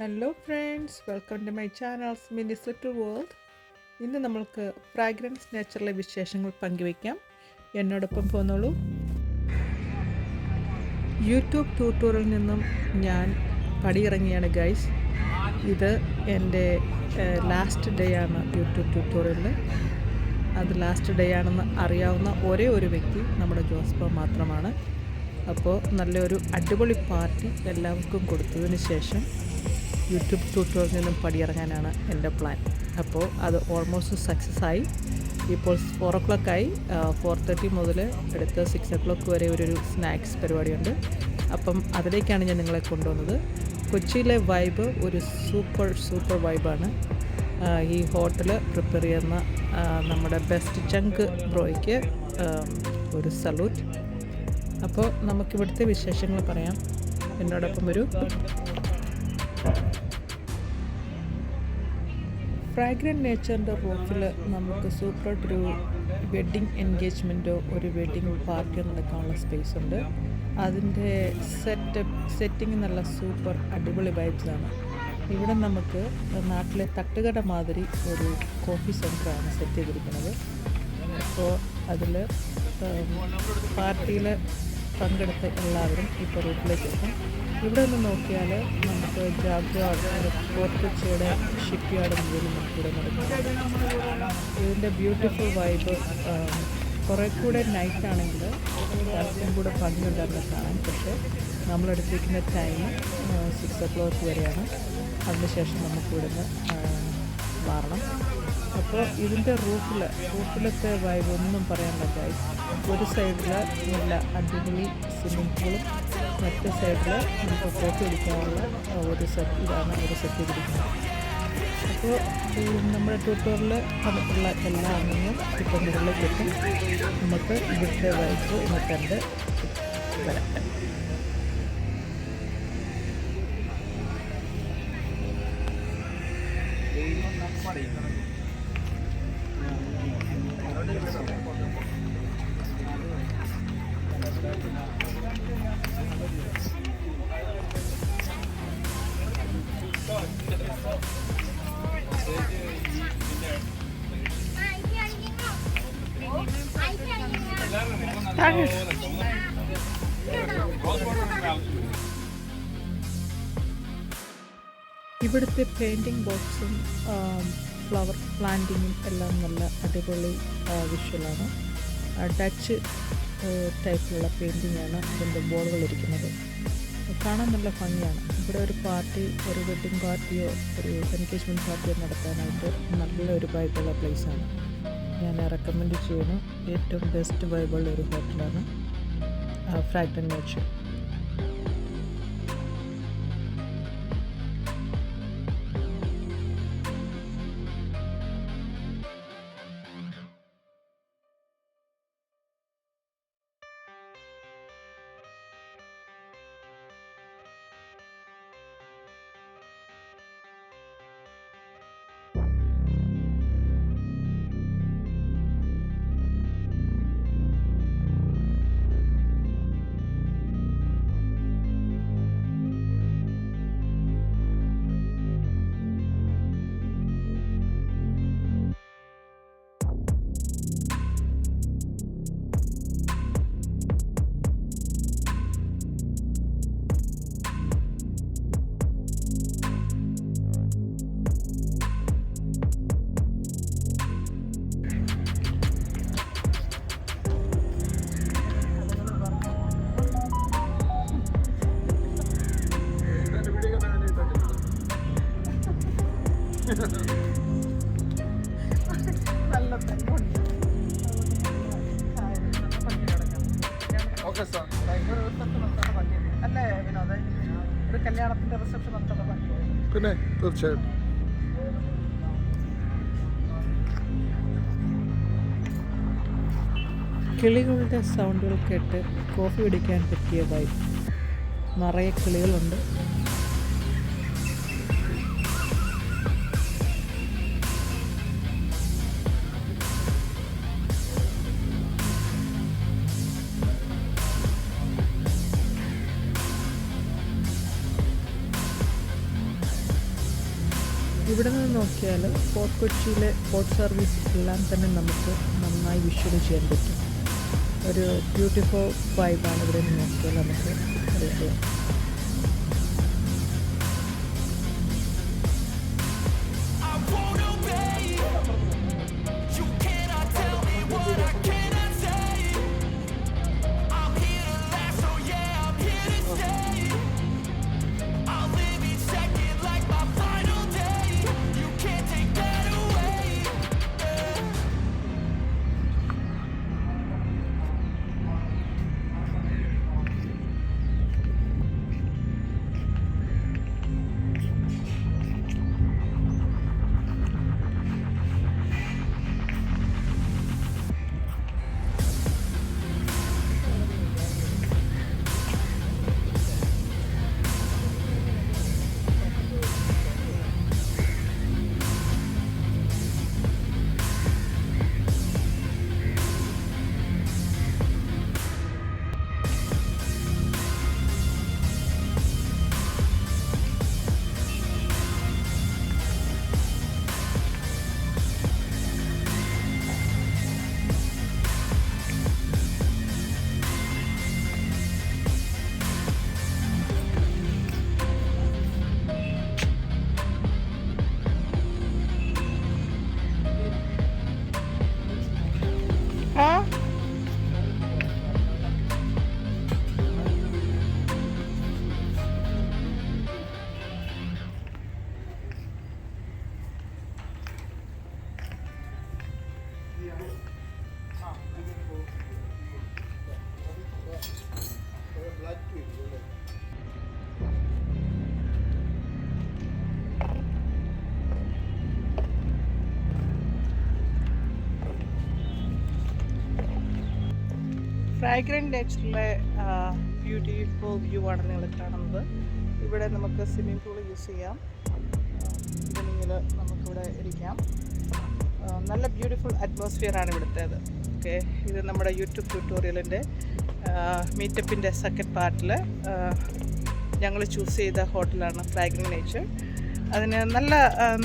Hello friends, welcome to my channels Mini's little world. ഇന്ന് നമ്മൾക്ക് fragrance നേച്ചറിലെ വിശേഷങ്ങൾ പങ്കുവയ്ക്കാം. എന്നോടൊപ്പം പോന്നോളൂ. യൂട്യൂബ് ട്യൂട്ടോറിയലിൽ നിന്നും ഞാൻ പടിയിറങ്ങിയാണ് ഗൈസ്. ഇത് എൻ്റെ ലാസ്റ്റ് ഡേ ആണ് യൂട്യൂബ് ട്യൂട്ടോറിയലിൽ. അത് ലാസ്റ്റ് ഡേ ആണെന്ന് അറിയാവുന്ന ഒരേ ഒരു വ്യക്തി നമ്മുടെ ജോസ്പോ മാത്രമാണ്. അപ്പോൾ നല്ലൊരു അടിപൊളി പാർട്ടി എല്ലാവർക്കും കൊടുത്തതിന് ശേഷം യൂട്യൂബ് ട്യൂട്ടോറിയലിൽ നിന്നും പടിയിറങ്ങാനാണ് എൻ്റെ പ്ലാൻ. അപ്പോൾ അത് ഓൾമോസ്റ്റ് സക്സസ് ആയി. ഇപ്പോൾ 4 o'clock ആയി. 4:30 മുതൽ എടുത്ത് 6 o'clock വരെ ഒരു സ്നാക്സ് പരിപാടിയുണ്ട്. അപ്പം അതിലേക്കാണ് ഞാൻ നിങ്ങളെ കൊണ്ടുവന്നത്. കൊച്ചിയിലെ വൈബ് ഒരു സൂപ്പർ വൈബാണ്. ഈ ഹോട്ടൽ പ്രിപ്പയർ ചെയ്യുന്ന നമ്മുടെ ബെസ്റ്റ് ചങ്ക് ബ്രോയ്ക്ക് ഒരു സല്യൂട്ട്. അപ്പോൾ നമുക്കിവിടുത്തെ വിശേഷങ്ങൾ പറയാം. എന്നോടൊപ്പം ഒരു ഫ്രാഗ്രൻറ്റ് നേച്ചറിൻ്റെ റൂഫിൽ നമുക്ക് സൂപ്പറായിട്ടൊരു വെഡ്ഡിങ് എൻഗേജ്മെൻറ്റോ ഒരു വെഡ്ഡിങ് പാർട്ടിയോ നടക്കാനുള്ള സ്പേസ് ഉണ്ട്. അതിൻ്റെ സെറ്റിങ് നല്ല സൂപ്പർ അടിപൊളി വൈബ്സാണ്. ഇവിടെ നമുക്ക് നാട്ടിലെ തട്ടുകട മാതിരി ഒരു കോഫി സെൻ്ററാണ് സെറ്റ് ചെയ്തിരിക്കുന്നത്. അപ്പോൾ അതിൽ പാർട്ടിയിൽ പങ്കെടുത്ത എല്ലാവരും ഇപ്പോൾ റൂട്ടിലേക്ക് എത്തും. ഇവിടെ നിന്ന് നോക്കിയാൽ നമുക്ക് ജാഗ്വാർ ഫോർട്ട്കൊച്ചിയുടെ ഷിപ്പ് യാർഡ് മുതൽ നമുക്കിവിടെ നടക്കാം. ഇതിൻ്റെ ബ്യൂട്ടിഫുൾ വൈബ് കുറേ കൂടെ നൈറ്റാണെങ്കിൽ എല്ലാവർക്കും കൂടെ ഭംഗിയുണ്ടാകുന്ന കാണാൻ. പക്ഷേ നമ്മളെടുത്തിരിക്കുന്ന ടൈം 6 o'clock വരെയാണ്. അതിനുശേഷം നമുക്കിവിടുന്ന് മാറണം. അപ്പോൾ ഇതിൻ്റെ റൂഫിലത്തെ വൈബ് ഒന്നും പറയാൻ പറ്റായി. ഒരു സൈഡിൽ നല്ല അടിപൊളി സ്വിമ്മിംഗ് പൂളും മറ്റേ സൈഡിൽ നമുക്ക് ഫോട്ടോ എടുക്കാനുള്ള ഒരു ഇതാണ് ഒരു സെറ്റ് ചെയ്തിരിക്കുന്നത്. അപ്പോൾ നമ്മുടെ ട്യൂട്ടോറിൽ വന്നിട്ടുള്ള എല്ലാ അംഗങ്ങളും ഇപ്പോൾ മുകളിലേക്ക് എത്തും. നമുക്ക് ഇവിടുത്തെ വൈബ് ഒന്ന് കണ്ട് വരാം. ഇവിടുത്തെ പെയിൻറ്റിങ് ബോക്സും ഫ്ലവർ പ്ലാന്റിങ്ങും എല്ലാം നല്ല അടിപൊളി വിഷ്വലാണ്. ഡച്ച് ടൈപ്പിലുള്ള പെയിൻറ്റിങ്ങാണ് ഇതിൻ്റെ ബോർഡുകളിരിക്കുന്നത്. കാണാൻ നല്ല ഭംഗിയാണ്. ഇവിടെ ഒരു പാർട്ടി, ഒരു വെഡ്ഡിങ് പാർട്ടിയോ ഒരു എൻഗേജ്മെൻറ്റ് പാർട്ടിയോ നടത്താനായിട്ട് നല്ലൊരു വൈബുള്ള പ്ലേസാണ്. ഞാൻ റെക്കമെൻഡ് ചെയ്യുന്നു. ഏറ്റവും ബെസ്റ്റ് വൈബുള്ള ഒരു ഹോട്ടലാണ് ഫ്രാഗ്രന്റ് നേച്ചർ. പിന്നെ തീർച്ചയായിട്ടും കിളികളുടെ സൗണ്ടുകൾ കേട്ട് കോഫി കുടിക്കാൻ പറ്റിയ വൈബ്. നിറയെ കിളികളുണ്ട്. ഇവിടെ നിന്ന് നോക്കിയാൽ ഫോർട്ട് കൊച്ചിയിലെ ബോട്ട് സർവീസ് എല്ലാം തന്നെ നമുക്ക് നന്നായി വിഷ്വൽ ചെയ്യാൻ പറ്റും. ഒരു ബ്യൂട്ടിഫുൾ വൈബാണ് ഇവിടെ നിന്ന് നോക്കിയാൽ നമുക്ക് അറിയാം. ഫ്രാഗ്രന്റ് നേച്ചറിലെ ബ്യൂട്ടിഫുൾ വ്യൂ ആണ് നിങ്ങൾ കാണുന്നത്. ഇവിടെ നമുക്ക് സ്വിമ്മിംഗ് പൂൾ യൂസ് ചെയ്യാം. ഈവനിങ്ങിൽ നമുക്കിവിടെ ഇരിക്കാം. നല്ല ബ്യൂട്ടിഫുൾ അറ്റ്മോസ്ഫിയറാണ് ഇവിടുത്തേത്. ഓക്കെ, ഇത് നമ്മുടെ യൂട്യൂബ് ട്യൂട്ടോറിയലിൻ്റെ മീറ്റപ്പിൻ്റെ സെക്കൻഡ് പാർട്ടിൽ ഞങ്ങൾ ചൂസ് ചെയ്ത ഹോട്ടലാണ് ഫ്രാഗ്രന്റ് നേച്ചർ. അതിന്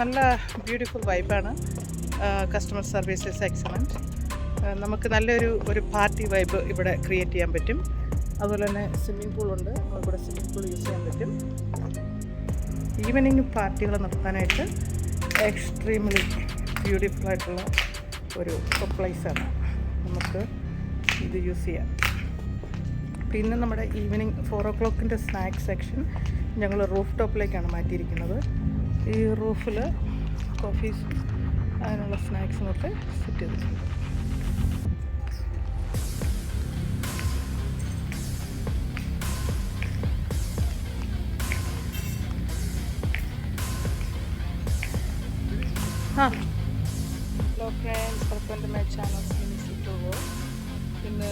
നല്ല ബ്യൂട്ടിഫുൾ വൈബാണ്. Customer services excellent. നമുക്ക് നല്ലൊരു പാർട്ടി വൈബ് ഇവിടെ ക്രിയേറ്റ് ചെയ്യാൻ പറ്റും. അതുപോലെ തന്നെ സ്വിമ്മിംഗ് പൂളുണ്ട്. നമുക്കിവിടെ സ്വിമ്മിംഗ് പൂൾ യൂസ് ചെയ്യാൻ പറ്റും. ഈവനിങ് പാർട്ടികൾ നടത്താനായിട്ട് എക്സ്ട്രീംലി ബ്യൂട്ടിഫുൾ ആയിട്ടുള്ള ഒരു പ്ലേസാണ്. നമുക്ക് ഇത് യൂസ് ചെയ്യാം. പിന്നെ നമ്മുടെ ഈവനിങ് 4 o'clock സ്നാക്സ് സെക്ഷൻ ഞങ്ങൾ റൂഫ് ടോപ്പിലേക്കാണ് മാറ്റിയിരിക്കുന്നത്. ഈ റൂഫിൽ കോഫീസ് അതിനുള്ള സ്നാക്സും ഒക്കെ സെറ്റ് ചെയ്തിട്ടുണ്ട്. Hello friends, welcome to my channel Mini's to world. ഇന്ന്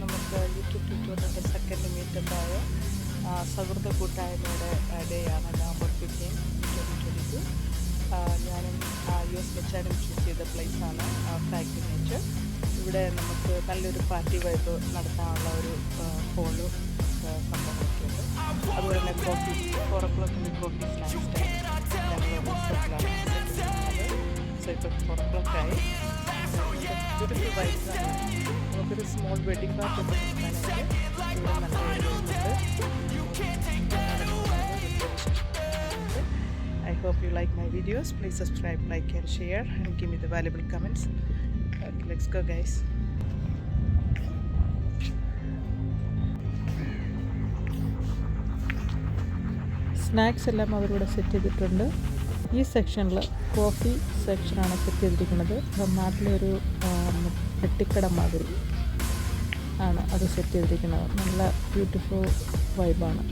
നമുക്ക് യൂട്യൂബ് ട്യൂട്ടോറിയലിൻ്റെ സെക്കൻഡ് മീറ്റപ്പായ സൗഹൃദ കൂട്ടായ്മയുടെ ഡേ ആണ്, November 15, 2022. ഞാനും US വെച്ചാലും ചൂസ് ചെയ്ത പ്ലേസാണ് ഫ്രാഗ്രന്റ് നേച്ചർ. ഇവിടെ നമുക്ക് നല്ലൊരു പാർട്ടി വൈബ് നടത്താനുള്ള ഒരു ഹോളും സംഭവമൊക്കെ ഉണ്ട്. അതുപോലെ തന്നെ 4 o'clock കോഫി സ്നാക്സ് ടൈം ഞങ്ങൾ റൂഫ്ടോപ്പിലാണ് സെറ്റ് ചെയ്യുന്നത്. സോ ഇപ്പോൾ 4 o'clock ആയി. ബ്യൂട്ടിഫുൾ വൈബ്സാണ്. നമുക്കൊരു സ്മോൾ വെഡിങ് പാർട്ടി ഒക്കെ നടത്താനായിട്ട് ഇവിടെ നല്ല ഏരിയകളുണ്ട്. I hope you like my videos. Please subscribe, like and share and give me the valuable comments. Okay, let's go guys. Snacks എല്ലാം അവരിവിടെ സെറ്റ് ചെയ്തിട്ടുണ്ട്. ഈ സെക്ഷനിൽ കോഫി സെക്ഷനാണ് സെറ്റ് ചെയ്തിരിക്കുന്നത്. നാട്ടിലൊരു പെട്ടിക്കട മാതിരി ആണ് അത് സെറ്റ് ചെയ്തിരിക്കുന്നത്. നല്ല ബ്യൂട്ടിഫുൾ വൈബാണ്.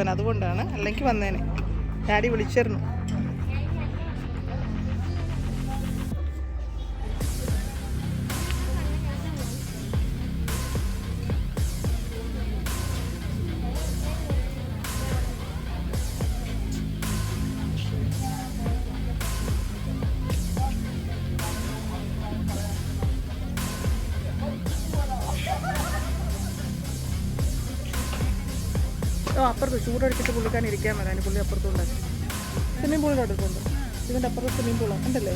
കൊണ്ടുവരാൻ, അതുകൊണ്ടാണ്. അല്ലെങ്കിൽ വന്നേനെ, ഡാഡി വിളിച്ചിരുന്നു. അപ്പുറത്ത് ചൂടടിച്ചിട്ട് പുള്ളിക്കാൻ ഇരിക്കാൻ വരാൻ, പുള്ളി അപ്പുറത്തുണ്ടാക്കി. സ്വിമ്മിംഗ് പൂളിൻ്റെ അടുത്തുണ്ട്. ഇതിൻ്റെ അപ്പുറത്ത് സ്വിമ്മിംഗ് പൂളാണ് ഉണ്ടല്ലേ?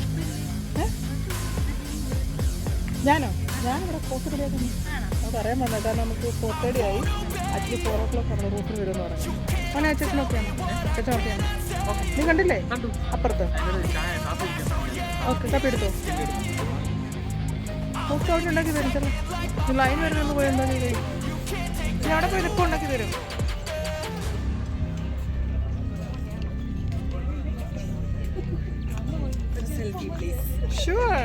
ഞാനിവിടെ പോസ്റ്റ് റെഡിയാക്കുന്നു. നമുക്ക് അറിയാൻ വന്നത്, കാരണം നമുക്ക് 4:30 ആയി. ആക്ച്വലി 4 o'clock നമ്മുടെ റൂട്ടിൽ വരുമെന്ന് പറഞ്ഞു. മോനെ അച്ഛനൊക്കെയാണ്, അച്ഛനൊക്കെയാണ്. നീ കണ്ടില്ലേ അപ്പുറത്ത്? ഓക്കെ, കപ്പി എടുത്തോ. പോസ്റ്റ് അവിടെ ഉണ്ടാക്കി തരും. ചില നീ ലൈൻ വരുന്നൊന്ന് പോയി എന്താ ചെയ്തേ? നീ അവിടെ പോയി ഇപ്പം ഉണ്ടാക്കി തരും. Sure.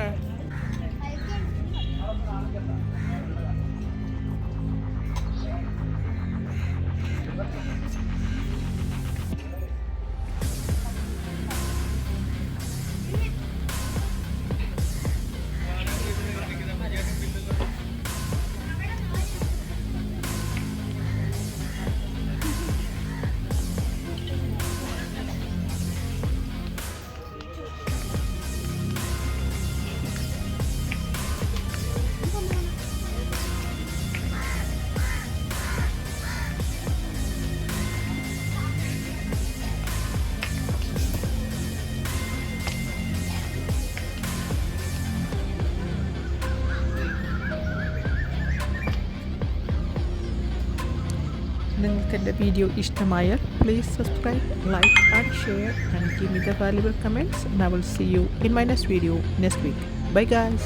നിങ്ങൾക്ക് എൻ്റെ വീഡിയോ ഇഷ്ടമായാൽ please subscribe, like and share and give me the valuable comments, and I will see you in my next video next week. Bye guys.